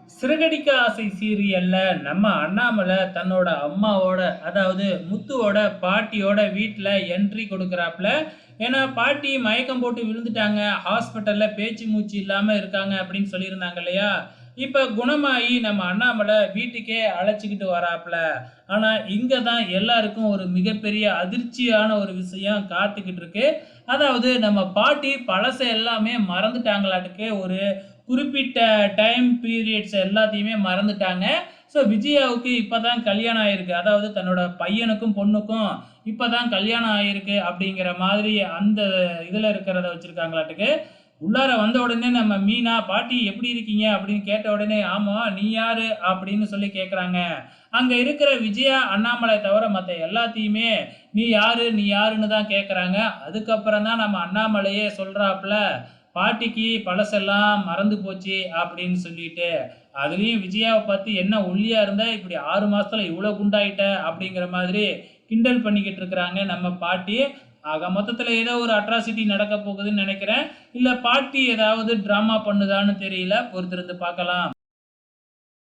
சிறகடிக்க ஆசை சீரியல்ல நம்ம அண்ணாமலை தன்னோட அம்மாவோட, அதாவது முத்துவோட பாட்டியோட வீட்ல என்ட்ரி கொடுக்குறாப்ல. ஏன்னா பாட்டி மயக்கம் போட்டு விழுந்துட்டாங்க. ஹாஸ்பிட்டல்ல பேச்சு மூச்சு இல்லாம இருக்காங்க அப்படின்னு சொல்லியிருந்தாங்க இல்லையா? இப்ப குணமாயி நம்ம அண்ணாமலை வீட்டுக்கே அழைச்சுக்கிட்டு வராப்ல. ஆனா இங்க தான் எல்லாருக்கும் ஒரு மிகப்பெரிய அதிர்ச்சியான ஒரு விஷயம் காத்துக்கிட்டு இருக்கு. அதாவது நம்ம பாட்டி பழச எல்லாமே மறந்துட்டாங்களாட்டுக்கு. ஒரு குறிப்பிட்ட டைம் பீரியட்ஸ் எல்லாத்தையுமே மறந்துட்டாங்க. ஸோ விஜயாவுக்கு இப்பதான் கல்யாணம் ஆயிருக்கு. அதாவது தன்னோட பையனுக்கும், பொண்ணுக்கும் இப்பதான் கல்யாணம் ஆயிருக்கு அப்படிங்கிற மாதிரி அந்த இதுல இருக்கிறத வச்சிருக்காங்களாட்டுக்கு. உள்ளார வந்த உடனே நம்ம மீனா, "பாட்டி எப்படி இருக்கீங்க?" அப்படின்னு கேட்ட உடனே, "ஆமா, நீ யாரு?" அப்படின்னு சொல்லி கேட்குறாங்க. அங்க இருக்கிற விஜயா, அண்ணாமலை தவிர மத்த எல்லாத்தையுமே, "நீ யாரு? நீ யாருன்னு?" தான் கேட்குறாங்க. அதுக்கப்புறம் தான் நம்ம அண்ணாமலையே சொல்றாப்ல, பாட்டிக்கு பழசெல்லாம் மறந்து போச்சு அப்படின்னு சொல்லிட்டு. அதுலயும் விஜயாவ பார்த்து, "என்ன ஒல்லியா இருந்த, இப்படி 6 மாசத்துல இவ்ளோ குண்டாயிட்ட" அப்படிங்கிற மாதிரி கிண்டல் பண்ணிக்கிட்டு இருக்கிறாங்க நம்ம பாட்டி. ஆக மொத்தத்துல ஏதோ ஒரு அட்ராசிட்டி நடக்க போகுதுன்னு நெனைக்கிறேன். இல்ல பாட்டி ஏதாவது டிராமா பண்ணுதான்னு தெரியல. பொறுத்திருந்து பார்க்கலாம்.